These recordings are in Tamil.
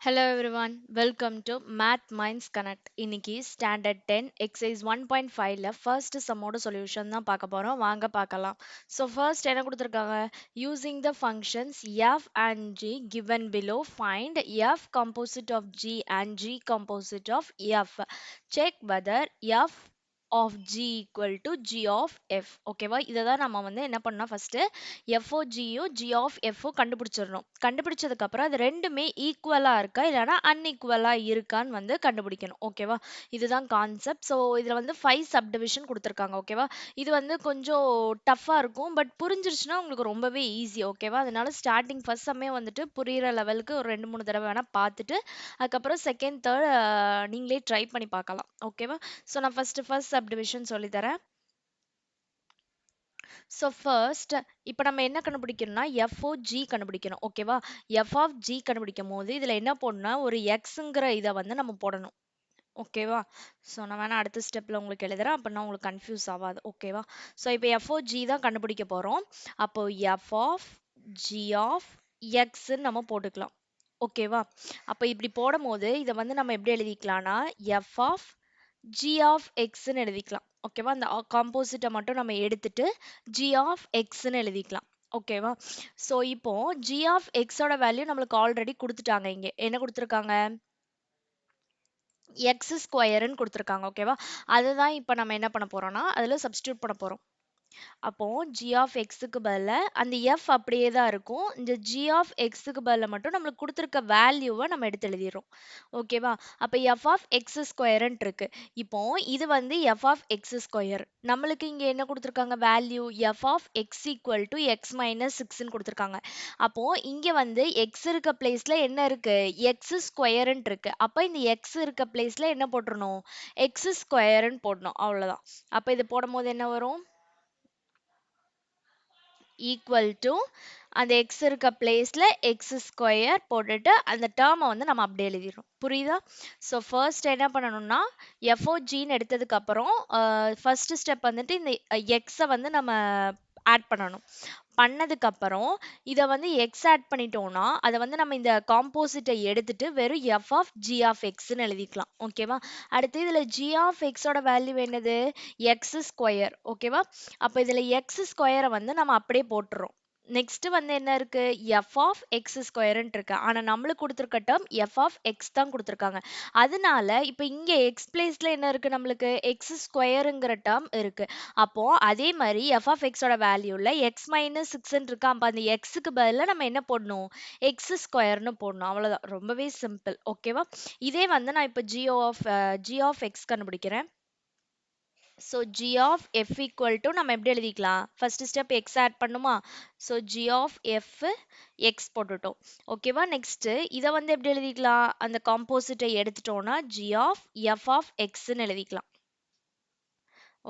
Hello everyone, welcome to Math Minds Connect. இன்னைக்கு Standard 10 Exercise 1.5ல first sumோட solution தான் பார்க்க போறோம். வாங்க பார்க்கலாம். So first என்ன கொடுத்திருக்காங்க? Using the functions f and g given below, find f composite of g and g composite of f. Check whether f of g equal to g of f. ஓகேவா? இதை தான் நம்ம வந்து என்ன பண்ணோம் ஃபர்ஸ்ட் எஃப்ஓ ஜியும் ஜி ஆஃப் எஃப்ஓ கண்டுபிடிச்சிடணும். கண்டுபிடிச்சதுக்கு அப்புறம் அது ரெண்டுமே ஈக்குவலா இருக்கா இல்லைன்னா அன்இக்குவலா இருக்கான்னு வந்து கண்டுபிடிக்கணும். ஓகேவா? இதுதான் கான்செப்ட். ஸோ இதுல வந்து 5 சப்டிவிஷன் கொடுத்துருக்காங்க. ஓகேவா? இது வந்து கொஞ்சம் டஃப்பா இருக்கும். பட் புரிஞ்சிருச்சுன்னா உங்களுக்கு ரொம்பவே ஈஸி. ஓகேவா? அதனால ஸ்டார்டிங் ஃபர்ஸ்ட் சமயம் வந்துட்டு புரியிற லெவலுக்கு ஒரு 2 3 தடவை வேணா பார்த்துட்டு அதுக்கப்புறம் செகண்ட் தேர்ட் நீங்களே ட்ரை பண்ணி பார்க்கலாம். ஓகேவா? ஸோ நான் ஃபர்ஸ்ட் சப்டிவிஷன் சொல்லி தரேன். ஸோ ஃபர்ஸ்ட் இப்போ நம்ம என்ன கண்டுபிடிக்கணும்னா எஃப்ஓஜி கண்டுபிடிக்கணும். ஓகேவா? எஃப் ஆஃப் ஜி கண்டுபிடிக்கும் போது இதில் என்ன போடணும்னா ஒரு எக்ஸுங்கிற இதை வந்து நம்ம போடணும். ஓகேவா? ஸோ நான் வேணா அடுத்த ஸ்டெப்பில் உங்களுக்கு எழுதுறேன். அப்படின்னா உங்களுக்கு கன்ஃபியூஸ் ஆகாது. ஓகேவா? ஸோ இப்போ எஃப்ஓஜி தான் கண்டுபிடிக்க போகிறோம். அப்போ எஃப் ஆஃப் ஜி ஆஃப் எக்ஸ்ன்னு நம்ம போட்டுக்கலாம். ஓகேவா? அப்போ இப்படி போடும்போது இதை வந்து நம்ம எப்படி எழுதிக்கலாம்னா எஃப் ஆஃப் ஜி ஆஃப் எக்ஸ்ன்னு எழுதிக்கலாம். ஓகேவா? அந்த காம்போசிட்டை மட்டும் நம்ம எடுத்துட்டு ஜி ஆஃப் எக்ஸ்ன்னு எழுதிக்கலாம். ஓகேவா? ஸோ இப்போ ஜி ஆஃப் எக்ஸோட வேல்யூ நம்மளுக்கு ஆல்ரெடி கொடுத்துட்டாங்க. இங்கே என்ன கொடுத்துருக்காங்க? எக்ஸ் ஸ்கொயர்ன்னு கொடுத்துருக்காங்க. ஓகேவா? அதுதான் இப்போ நம்ம என்ன பண்ண போறோம்னா அதில் சப்ஸ்டியூட் பண்ண போறோம். அப்போ g ஆஃப் எக்ஸுக்கு பதிலா அந்த f அப்படியே தான் இருக்கும். இந்த g ஆஃப் எக்ஸுக்கு பதிலா மட்டும் நம்மளுக்கு கொடுத்துருக்க வேல்யூவை நம்ம எடுத்து எழுதிடுறோம். ஓகேவா? அப்போ f ஆஃப் எக்ஸ் ஸ்கொயர்ன்ட்டு இருக்கு. இப்போ இது வந்து f ஆஃப் எக்ஸ் ஸ்கொயர். நம்மளுக்கு இங்க என்ன கொடுத்துருக்காங்க value f of x equal to x minus சிக்ஸ்ன்னு கொடுத்துருக்காங்க. அப்போ இங்க வந்து எக்ஸ் இருக்க பிளேஸ்ல என்ன இருக்கு எக்ஸ் ஸ்கொயர்ன்ட்டு இருக்கு. அப்போ இந்த எக்ஸ் இருக்க பிளேஸ்ல என்ன போட்டுறணும் எக்ஸ் ஸ்கொயர்ன்னு போடணும். அவ்வளவுதான். அப்போ இது போடும்போது என்ன வரும் ஈக்குவல் டு அந்த எக்ஸ் இருக்க பிளேஸ்ல எக்ஸ் ஸ்கொயர் போட்டுட்டு அந்த டேர்மை வந்து நம்ம அப்படியே எழுதிடுறோம். புரியுதா? ஸோ ஃபர்ஸ்ட் என்ன பண்ணணும்னா எஃப்ஓஜின்னு எடுத்ததுக்கு அப்புறம் ஃபர்ஸ்ட் ஸ்டெப் வந்துட்டு இந்த எக்ஸை வந்து நம்ம ஆட் பண்ணணும். பண்ணதுக்கு அப்புறம் இதை வந்து எக்ஸ் ஆட் பண்ணிட்டோம்னா அதை வந்து நம்ம இந்த காம்போசிட்டை எடுத்துட்டு வெறும் எஃப் ஆஃப் ஜி ஆஃப் எக்ஸ்ன்னு எழுதிக்கலாம். ஓகேவா? அடுத்து இதுல ஜி ஆஃப் எக்ஸோட வேல்யூ என்னது எக்ஸ் ஸ்கொயர். ஓகேவா? அப்போ இதுல எக்ஸ் ஸ்கொயரை வந்து நம்ம அப்படியே போட்டுறோம். நெக்ஸ்ட் வந்து என்ன இருக்கு எஃப் ஆஃப் எக்ஸ் ஸ்கொயர்ன்ட்டு இருக்கு. ஆனா நம்மளுக்கு கொடுத்துருக்க டேர்ம் எஃப் ஆஃப் எக்ஸ் தான் கொடுத்துருக்காங்க. அதனால இப்போ இங்க எக்ஸ் பிளேஸ்ல என்ன இருக்கு நம்மளுக்கு எக்ஸ் ஸ்கொயருங்கிற டேர்ம் இருக்கு. அப்போ அதே மாதிரி எஃப் ஆஃப் எக்ஸோட வேல்யூல எக்ஸ் மைனஸ் சிக்ஸ்ன்னு இருக்கா. அப்போ அந்த எக்ஸுக்கு பதிலாக நம்ம என்ன போடணும் எக்ஸ் ஸ்கொயர்னு போடணும். அவ்வளோதான். ரொம்பவே சிம்பிள். ஓகேவா? இதே வந்து நான் இப்போ ஜி ஆஃப் எக்ஸ் கண்டுபிடிக்கிறேன். So g of f equal to நம்ம எப்படி எழுதிக்கலாம் ஃபர்ஸ்ட் ஸ்டெப் எக்ஸ் ஆட் பண்ணுமா. So g of f x போட்டுட்டோம். ஓகேவா? நெக்ஸ்ட் இதை வந்து எப்படி எழுதிக்கலாம் அந்த காம்போசிட்டை எடுத்துட்டோம்னா ஜி ஆஃப் எஃப் ஆஃப் எக்ஸ்ன்னு எழுதிக்கலாம்.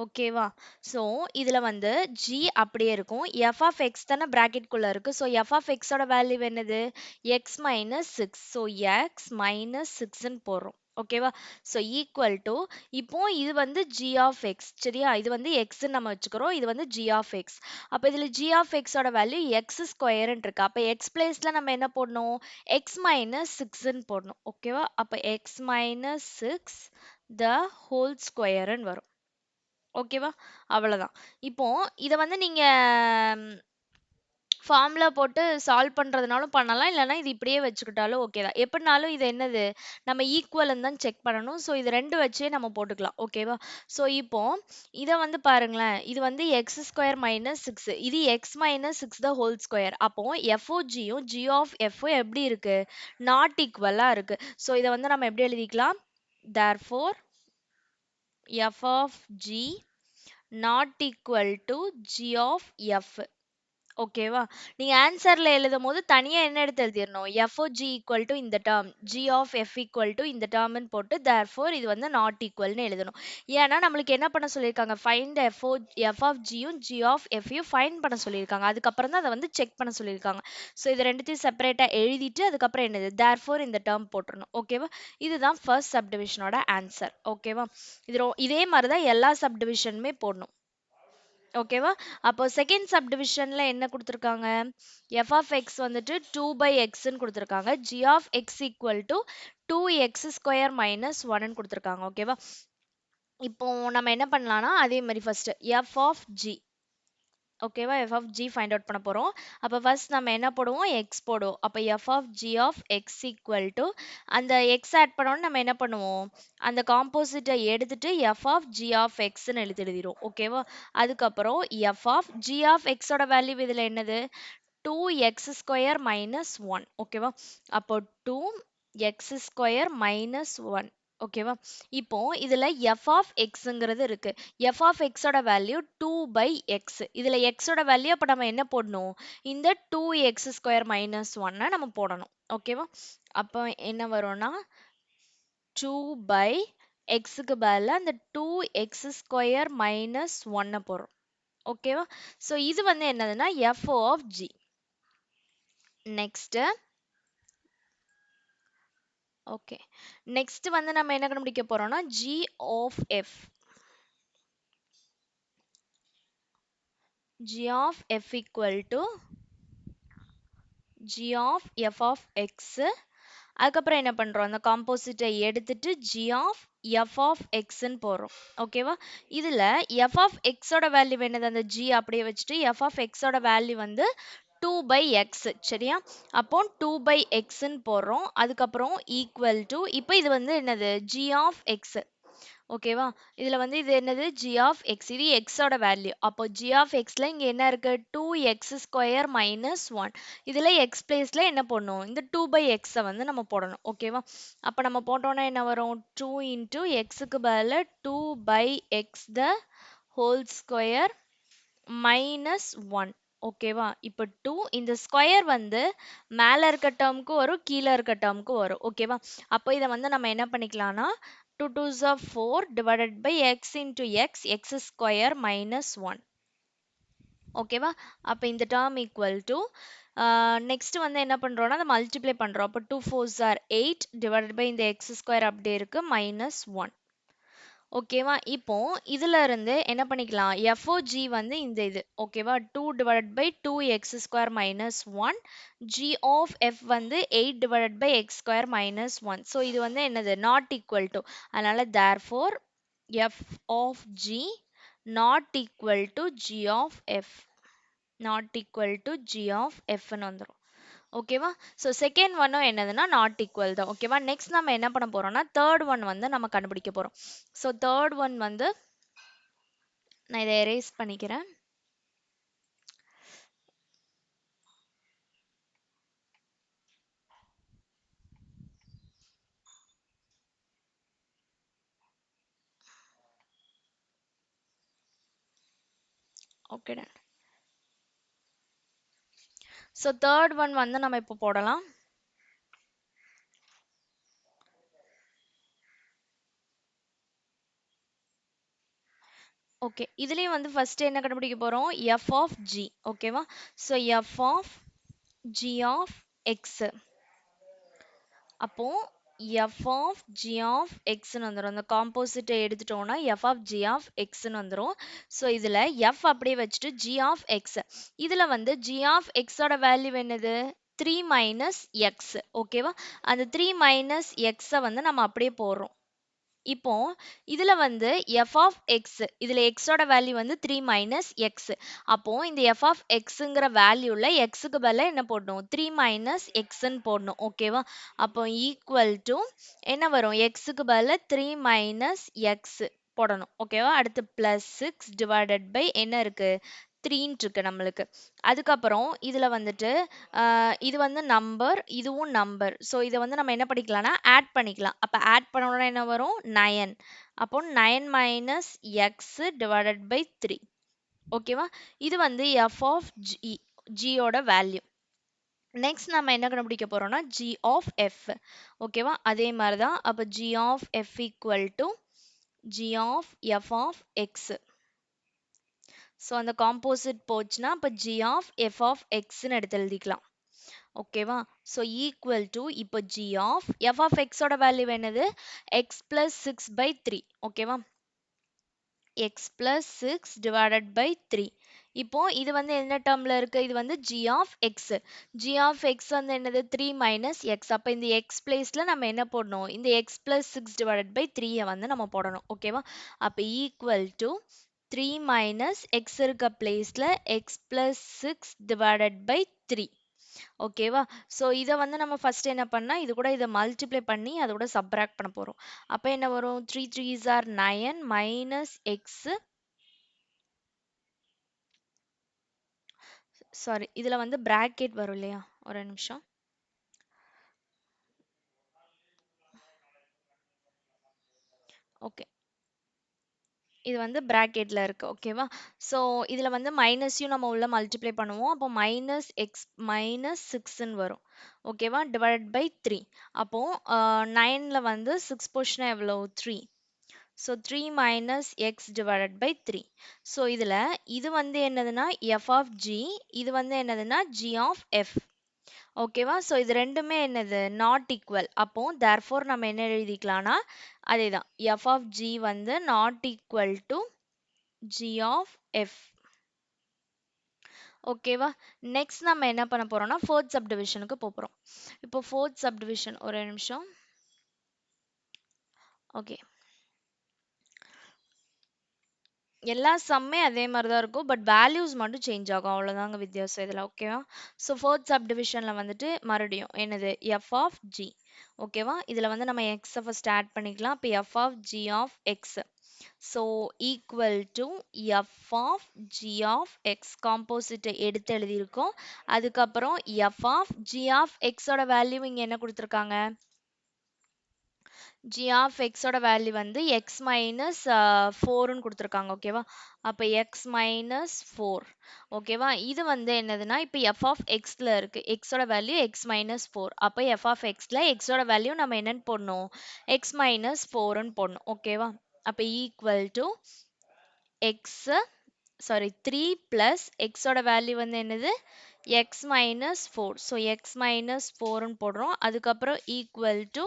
ஓகேவா? ஸோ இதுல வந்து g அப்படியே இருக்கும். f ஆஃப் எக்ஸ் தானே bracket குள்ள இருக்கு. ஸோ f ஆஃப் எக்ஸோட வேல்யூ என்னது x minus six. So x minus சிக்ஸ்ன்னு போடுறோம். ஓகேவா? ஸோ ஈக்குவல் டு இப்போ இது வந்து g ஆஃப் எக்ஸ். சரியா? இது வந்து எக்ஸ்ன்னு நம்ம வச்சுக்கிறோம். இது வந்து g ஆஃப் எக்ஸ். அப்போ இதுல g ஆஃப் எக்ஸோட வேல்யூ எக்ஸ் ஸ்கொயர்ன்னு இருக்கு. அப்போ எக்ஸ் பிளேஸ்ல நம்ம என்ன போடணும் எக்ஸ் மைனஸ் சிக்ஸ்ன்னு போடணும். ஓகேவா? அப்போ x minus six the whole ஸ்கொயர்ன்னு வரும். ஓகேவா? அவ்வளவுதான். இப்போ இத வந்து நீங்க ஃபார்முலா போட்டு சால்வ் பண்றதுனாலும் பண்ணலாம். இல்லன்னா இது இப்படியே வச்சுக்கிட்டாலும் ஓகே தான். எப்படினாலும் இது என்னது நம்ம ஈக்குவல்ன்னு தான் செக் பண்ணணும். ஸோ இது 2 வச்சே நம்ம போட்டுக்கலாம். ஓகேவா? ஸோ இப்போ இத வந்து பாருங்களேன். இது வந்து எக்ஸ் ஸ்கொயர் மைனஸ் சிக்ஸ். இது X minus six the whole square. அப்போ எஃப்ஓஜியும் ஜி ஆஃப் எஃப்பும் எப்படி இருக்கு நாட் ஈக்குவலா இருக்கு. ஸோ இதை வந்து நம்ம எப்படி எழுதிக்கலாம் therefore f of g not equal to g of f. ஓகேவா? நீங்க ஆன்சர்ல எழுதும் போது தனியா என்ன எடுத்து எழுதிடணும் FOG equal to இந்த term g of f equal to இந்த டேர்ம்னு போட்டு therefore இது வந்து not equalனு எழுதணும். ஏன்னா நம்மளுக்கு என்ன பண்ண சொல்லியிருக்காங்க find f of g யும் g of f யும் find பண்ண சொல்லியிருக்காங்க. அதுக்கப்புறம் தான் அதை வந்து செக் பண்ண சொல்லியிருக்காங்க. ஸோ இது ரெண்டுத்தையும் செப்பரேட்டா எழுதிட்டு அதுக்கப்புறம் என்னது therefore இந்த டேர்ம் போட்டுறணும். ஓகேவா? இதுதான் ஃபர்ஸ்ட் சப்டிவிஷனோட ஆன்சர். ஓகேவா? இதே மாதிரி தான் எல்லா சப்டிவிஷனுமே போடணும். ஓகேவா? அப்போ செகண்ட் சப்டிவிஷன்ல என்ன குடுத்துருக்காங்க? f of x வந்துட்டு 2 by x ன்னு குடுத்துருக்காங்க. g of x equal to 2x square minus 1 ன்னு குடுத்துருக்காங்க. ஓகேவா? இப்போ நம்ம என்ன பண்ணலாம்னா அதே மாதிரி ஃபர்ஸ்ட் f of g ஓகேவா f of g find out பண்ண போறோம். அப்ப ஃபர்ஸ்ட் நம்ம என்ன போடுவோம் x போடுவோம். அப்ப f of g of x equal to அந்த x ஆட் பண்ணோம்னு நம்ம என்ன பண்ணுவோம் அந்த காம்போசிட்டை எடுத்துட்டு f of g of x ன்னு எழுதிடுவோம். ஓகேவா? அதுக்கப்புறம் f of g of x ஓட வேல்யூ இதுல என்னது 2x ஸ்கொயர் மைனஸ் 1. ஓகேவா? அப்போ 2x ஸ்கொயர் மைனஸ் 1. ஓகேவா? இப்போ இதுல f of xங்கிறது இருக்கு. f of x ஓட வேல்யூ 2 by x. இதுல x ஓட வேல்யூ அப்ப நம்ம என்ன போடணும் இந்த 2x ஸ்கொயர் மைனஸ் 1 நம்ம போடணும். ஓகேவா? அப்போ என்ன வரும்னா 2 by xக்கு பதிலா அந்த 2x ஸ்கொயர் மைனஸ் 1 போடுறோம். ஓகேவா? ஸோ இது வந்து என்னதுன்னா f of g. Next okay next வந்து நம்ம என்ன கண்டுபிடிக்க போறோம்னா g of f. g of f equal to g of f of x. அதுக்கப்புறம் என்ன பண்றோம் அந்த காம்போசிட்டை எடுத்துட்டு g of f of x ன்னு போடுறோம். ஓகேவா? இதுல f of x ஓட வேல்யூ என்னது அந்த g அப்படியே வச்சுட்டு f of x ஓட வேல்யூ வந்து 2 by x. சரியா? அப்போ 2 by x ன்னு போடுறோம். அதுக்கப்புறம் ஈக்குவல் டு இப்போ இது வந்து என்னது g of x. ஓகேவா? இதுல வந்து இது என்னது g of x. இது x ஓட வேல்யூ. அப்போ g of xல இங்க என்ன இருக்கு 2x ஸ்கொயர் மைனஸ் 1. இதுல x பிளேஸ்ல என்ன போடணும் இந்த 2 by x வந்து நம்ம போடணும். ஓகேவா? அப்ப நம்ம போட்டோம்னா என்ன வரும் 2 into xக்கு பதிலா 2 by x the whole square minus 1. ஓகேவா? இப்போ 2 இந்த ஸ்கொயர் வந்து மேல இருக்க டேர்முக்கு வரும் கீழே இருக்க டேர்முக்கு வரும். ஓகேவா? அப்போ இதை வந்து நம்ம என்ன பண்ணிக்கலாம்னா 2 2s are 4 divided by x into x square minus 1. ஓகேவா? அப்ப இந்த டேர்ம் ஈக்குவல் டு நெக்ஸ்ட் வந்து என்ன பண்றோம்னா அதை மல்டிப்ளை பண்றோம். அப்போ 2 4s are 8 divided by இந்த x ஸ்கொயர் அப்படியே இருக்கு மைனஸ் 1. ஓகேவா? இப்போ இதுல இருந்து என்ன பண்ணிக்கலாம் FOG வந்து இந்த இது ஓகேவா 2 divided by 2x square minus 1 g of f வந்து 8 divided by x square minus 1. So இது வந்து என்னது not equal to அதனால therefore f of g not equal to g of f not equal to g of f ன்னு வந்துரும். ஓகேவா? ஸோ செகண்ட் ஒன்னும் என்னதுன்னா நாட் ஈக்குவல் தான். ஓகேவா? நெக்ஸ்ட் நம்ம என்ன பண்ண போறோம்னா தேர்ட் ஒன் வந்து நம்ம கண்டுபிடிக்க போறோம். ஸோ தேர்ட் ஒன் வந்து நான் இதை எரேஸ் பண்ணிக்கிறேன். Okay done. So third one வந்து நம்ம இப்போ போடலாம். ஓகே இதுலயும் வந்து ஃபர்ஸ்ட் என்ன கண்டுபிடிக்க போறோம் f of g. ஓகேவா? So f of g of x. அப்போ f of g of xன்னு வந்துரும். அந்த காம்போசிட்டை எடுத்துட்டோம்னா f of g of xன்னு வந்துரும். ஸோ இதுல f அப்படியே வச்சுட்டு g of x. இதுல வந்து g of x ஓட வேல்யூ என்னது 3 மைனஸ் x. ஓகேவா? அந்த 3 மைனஸ் x வந்து நம்ம அப்படியே போடுறோம். இப்போ இதுல வந்து f of x இதுல x ஓட வேல்யூ வந்து 3 மைனஸ் x. அப்போ இந்த f of xங்கிற வேல்யூல xக்கு பதிலா என்ன போடணும் 3 மைனஸ் xன்னு போடணும். ஓகேவா? அப்போ ஈக்குவல் டு என்ன வரும் xக்கு பதிலா 3 மைனஸ் x போடணும். ஓகேவா? அடுத்து பிளஸ் 6 டிவைடட் பை என்ன இருக்கு 3 இருக்கு நம்மளுக்கு. அதுக்கப்புறம் இதுல வந்துட்டு இது வந்து நம்பர் இதுவும் நம்பர். ஸோ இதை வந்து நம்ம என்ன பண்ணிக்கலாம்னா ஆட் பண்ணிக்கலாம். அப்போ ஆட் பண்ணோம்னா என்ன வரும் 9. அப்போ 9 மைனஸ் எக்ஸ் டிவைடட் பை 3. ஓகேவா? இது வந்து எஃப் ஆஃப் ஜியோட வேல்யூ. நெக்ஸ்ட் நம்ம என்ன கண்டுபிடிக்க போறோம்னா g of f. ஓகேவா? அதே மாதிரி தான். அப்போ g of f equal to g of f of x. So அந்த காம்போசிட் போச்சுன்னா அப்போ g of f of xன்னு எடுத்து எழுதிக்கலாம். ஓகேவா? ஸோ ஈக்குவல் டு இப்போ g of f of x ஓட வேல்யூ என்னது x plus 6 by 3. ஓகேவா? x plus 6 divided by 3. இப்போ இது வந்து என்ன டேர்ம்ல இருக்கு? இது வந்து g of x. g of x வந்து என்னது? 3 minus x. அப்ப இந்த x பிளேஸ்ல நம்ம என்ன போடணும்? இந்த x plus 6 divided by 3 வந்து நம்ம போடணும். ஓகேவா? அப்ப equal to 3 minus x இருக்க பிளேஸ்ல x plus 6 divided by 3. ஓகேவா? ஸோ இத வந்து நம்ம ஃபர்ஸ்ட் என்ன பண்ணா, இது கூட இத மல்டிப்ளை பண்ணி அதோட சப்ட்ராக்ட் பண்ண போறோம். அப்ப என்ன வரும்? 3 3s are 9 minus x. Sorry, இதுல வந்து பிராக்கெட் வரும் இல்லையா? ஒரு நிமிஷம். ஓகே. இது வந்து பிராக்கெட்ல இருக்கு. ஓகேவா? ஸோ இதுல வந்து மைனஸையும் நம்ம உள்ள மல்டிப்ளை பண்ணுவோம். அப்போ மைனஸ் எக்ஸ் மைனஸ் சிக்ஸ்ன்னு வரும். ஓகேவா? Divide by 3. அப்போ 9ல வந்து 6 போர்ஷன் எவ்வளோ? 3. So 3 minus x divided by 3. So இதில் இது வந்து என்னதுன்னா எஃப் ஆஃப் ஜி, இது வந்து என்னதுன்னா ஜி ஆஃப் எஃப். ஓகேவா? ஸோ இது ரெண்டுமே என்னது? Not equal. அப்போ தேர்ஃபோர் நம்ம என்ன எழுதிக்கலாம்னா அதே தான், எஃப் ஆஃப் ஜி வந்து not equal to g of f. ஓகேவா? நெக்ஸ்ட் நம்ம என்ன பண்ண போறோம்னா ஃபோர்த் சப்டிவிஷனுக்கு போகிறோம். இப்போ ஃபோர்த் சப்டிவிஷன், ஒரு நிமிஷம். ஓகே, எல்லா சம்மே அதே மாதிரி தான் இருக்கும். பட் வேல்யூஸ் மட்டும் சேஞ்ச் ஆகும். அவ்வளோதாங்க வித்தியாசம் இதில். ஓகேவா? ஸோ ஃபோர்த் சப்டிவிஷனில் வந்துட்டு மறுபடியும் என்னது? F of g. ஓகேவா? இதில் வந்து நம்ம எக்ஸை ஃபஸ்ட் ஆட் பண்ணிக்கலாம். இப்போ f of g of x. So equal to f of g of x காம்போசிட்டை எடுத்து எழுதியிருக்கோம். அதுக்கப்புறம் எஃப் ஆஃப் ஜி ஆஃப் எக்ஸோட வேல்யூ இங்கே என்ன கொடுத்துருக்காங்க? g of x ஓட வேல்யூ வந்து x மைனஸ் 4ன்னு கொடுத்துருக்காங்க. ஓகேவா? அப்போ x மைனஸ் 4. ஓகேவா? இது வந்து என்னதுன்னா இப்போ f of xல இருக்கு. x ஓட வேல்யூ x மைனஸ் 4. அப்போ f of xல x ஓட வேல்யூ நம்ம என்னன்னு போடணும்? x மைனஸ் 4ன்னு போடணும். ஓகேவா? அப்போ equal to x, sorry 3 plus x ஓட வேல்யூ வந்து என்னது? x minus 4. So x minus 4ன்னு போடுறோம். அதுக்கப்புறம் ஈக்குவல் டு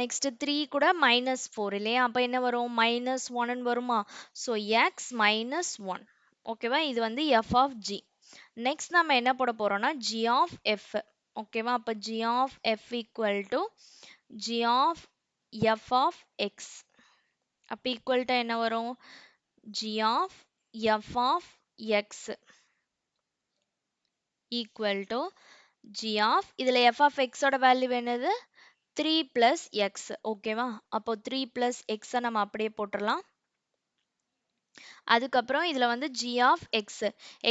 நெக்ஸ்ட் 3 கூட மைனஸ் 4 இல்லையா? அப்போ என்ன வரும்? மைனஸ் 1 வருமா? So x minus 1. ஓகேவா? இது வந்து எஃப் ஆஃப் ஜி. நெக்ஸ்ட் நம்ம என்ன போட போறோம்னா ஜி ஆஃப் எஃப். ஓகேவா? அப்போ g of f equal to g of f of x. அப்போ ஈக்குவல் டு என்ன வரும்? G of f of x equal to g of, இதில் எஃப் ஆஃப் எக்ஸோட வேல்யூ என்னது? 3 plus x. ஓகேவா? அப்போ 3 plus x நம்ம அப்படியே போட்டுடலாம். அதுக்கப்புறம் இதில் வந்து g of x.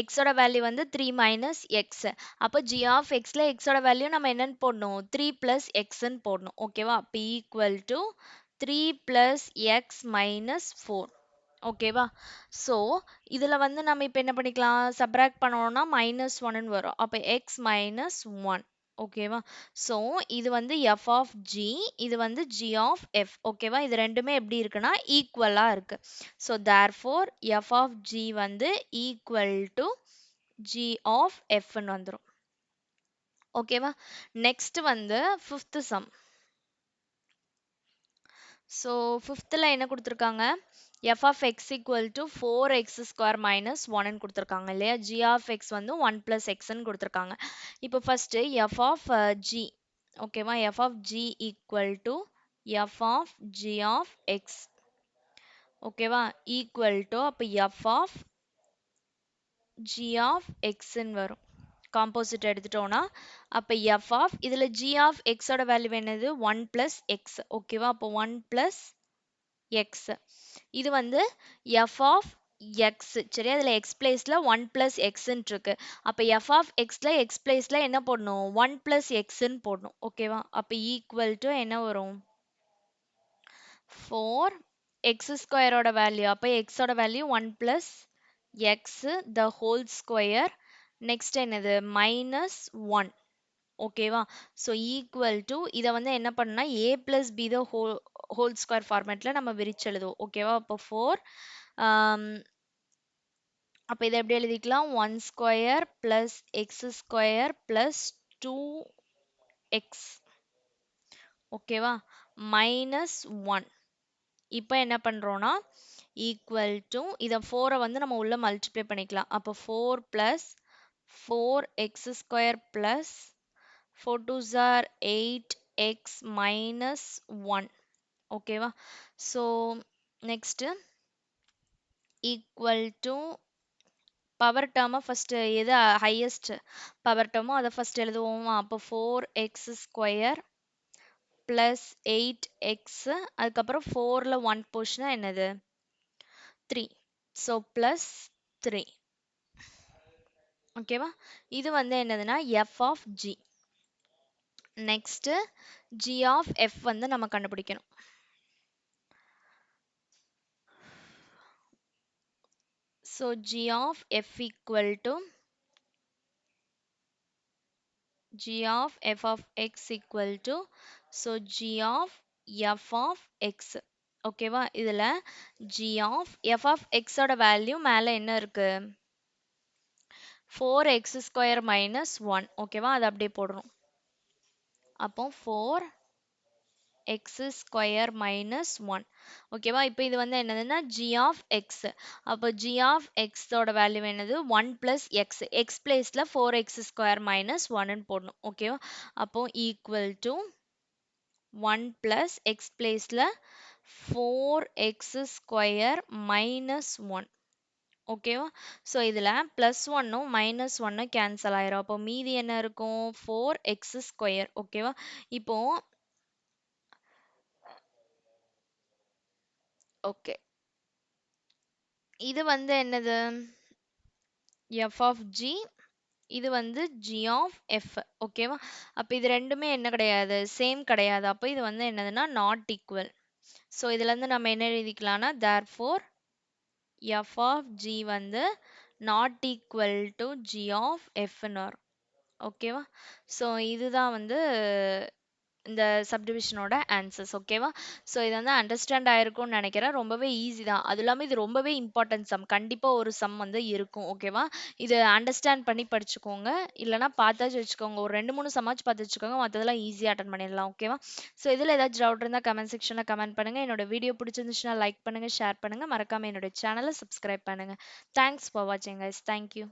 x ஓட வேல்யூ வந்து 3 minus x. அப்போ g of xல x ஓட வேல்யூ நம்ம என்னன்னு போடணும்? 3 plus xன்னு போடணும். ஓகேவா? அப்போ equal to 3 plus x minus 4. ஓகேவா? ஸோ இதில் வந்து நம்ம இப்போ என்ன பண்ணிக்கலாம்? சப்ராக்ட் பண்ணோம்னா மைனஸ் 1ன்னு வரும். அப்போ x மைனஸ் 1. ஓகேவா? ஸோ இது வந்து எஃப் ஆஃப் ஜி, இது வந்து ஜி ஆஃப் எஃப். ஓகேவா? இது ரெண்டுமே எப்படி இருக்குன்னா ஈக்குவலாக இருக்கு. So therefore f of g வந்து ஈக்குவல் டு ஜி ஆஃப் எஃப்னு வந்துடும். ஓகேவா? நெக்ஸ்ட் வந்து ஃபிஃப்த் சம். ஸோ ஃபிஃப்த்தில் என்ன கொடுத்துருக்காங்க? F of x equal to 4x square minus 1ன்னு கொடுத்துருக்காங்க இல்லையா? ஜி ஆஃப் எக்ஸ் வந்து 1 ப்ளஸ் எக்ஸ்ன்னு கொடுத்துருக்காங்க. இப்போ ஃபஸ்ட்டு எஃப் ஆஃப் ஜி. ஓகேவா? F of g equal to f of g of x. ஓகேவா? ஈக்குவல் டு அப்போ எஃப் ஆஃப் ஜி ஆஃப் எக்ஸ்ன்னு வரும். காம்போசிட் எடுத்துட்டோம்னா அப்போ எஃப் ஆஃப், இதில் ஜி ஆஃப் எக்ஸோட வேல்யூ என்னது? 1 ப்ளஸ் எக்ஸ். ஓகேவா? அப்போ 1 ப்ளஸ் எக்ஸ். இது வந்து எஃப் ஆஃப் எக்ஸ். சரி, அதில் எக்ஸ் பிளேஸில் 1 ப்ளஸ் எக்ஸ்ன்னு இருக்கு. அப்போ எஃப் ஆஃப் எக்ஸில் எக்ஸ் பிளேஸில் என்ன போடணும்? 1 ப்ளஸ் எக்ஸ்ன்னு போடணும். ஓகேவா? அப்போ ஈக்குவல் டு என்ன வரும்? 4 எக்ஸ் ஸ்கொயரோட வேல்யூ, அப்போ எக்ஸோட value 1 plus x the whole square. Next என்னது? மைனஸ் 1. ஓகேவா? ஸோ ஈக்குவல் டு இதை வந்து என்ன பண்ணா a plus b the whole square ஃபார்மேட்டில் நம்ம விரிச்சு எழுதுவோம். ஓகேவா? அப்போ 4. அப்போ இதை எப்படி எழுதிக்கலாம்? 1 square plus X square plus 2x. ஓகேவா? minus 1. இப்போ என்ன பண்றோம்னா ஈக்குவல் டு இதை 4 வந்து நம்ம உள்ள மல்டிப்ளை பண்ணிக்கலாம். அப்போ 4 plus 4x square plus 4 2s are 8x minus 1. ஓகேவா? So next equal to power டேர்மை ஃபர்ஸ்ட் எது ஹையஸ்ட் பவர் டேர்மோ அதை ஃபர்ஸ்ட் எழுதுவோமா? அப்போ 4x ஸ்கொயர் பிளஸ் 8x, அதுக்கப்புறம் 4ல 1 போச்சுன்னா என்னது 3. So plus 3. ஓகேவா? இது வந்து என்னதுன்னா f of g. Next g of f வந்து நம்ம கண்டுபிடிக்கணும். So g of f equal to g of f of x equal to so g of f of x. ஓகேவா? இதுல g of f of x ஓட வேல்யூ மேல என்ன இருக்கு 4x square minus 1. ஓகேவா? அது அப்படியே போடுறோம். அப்போ 4x square minus 1. ஓகேவா? இப்போ இது வந்து என்னதுன்னா g of x. அப்போ g of x ஓட வேல்யூ என்னது 1 plus x. x பிளேஸ்ல 4x square minus 1 போடணும். ஓகேவா? அப்போ equal to 1 plus x பிளேஸ்ல 4x square minus 1. ஓகேவா? ஸோ இதில் ப்ளஸ் ஒன்னும் மைனஸ் ஒன்னும் கேன்சல் ஆயிரும். அப்போ மீதி என்ன இருக்கும் 4x ஸ்கொயர். ஓகேவா? இப்போ ஓகே, இது வந்து என்னது f of g, இது வந்து g of f. ஓகேவா? அப்போ இது ரெண்டுமே என்ன கிடையாது சேம் கிடையாது. அப்போ இது வந்து என்னதுன்னா நாட் ஈக்குவல். ஸோ இதுல இருந்து நம்ம என்ன எழுதிக்கலாம்னா therefore f of g வந்து not equal to g of f ன்னு வரும். ஓகேவா? ஸோ இதுதான் வந்து இந்த சப்டிவிஷனோட ஆன்சர்ஸ். ஓகேவா? ஸோ இது வந்து அண்டர்ஸ்டாண்ட் ஆயிருக்கும்னு நினைக்கிறேன். ரொம்பவே ஈஸி தான். அது இல்லாமல் இது ரொம்பவே இம்பார்ட்டன்ட் சம். கண்டிப்பாக ஒரு சம் வந்து இருக்கும். ஓகேவா? இது அண்டர்ஸ்டாண்ட் பண்ணி படிச்சுக்கோங்க. இல்லைனா பார்த்தாச்சும் வச்சுக்கோங்க. ஒரு 2 3 சமாச்சு பார்த்து வச்சுக்கோங்க. மற்றதெல்லாம் ஈஸியாக அட்டன் பண்ணிடலாம். ஓகேவா? ஸோ இதில் ஏதாச்சும் டவுட் இருந்தால் கமெண்ட் செக்ஷனில் கமெண்ட் பண்ணுங்கள். என்னோட வீடியோ பிடிச்சிருந்துச்சுன்னா லைக் பண்ணுங்கள், ஷேர் பண்ணுங்கள். மறக்காமல் என்னோட சேனலை சப்ஸ்கிரைப் பண்ணுங்கள். தேங்க்ஸ் ஃபார் வாட்சிங் கைஸ். தேங்க்யூ.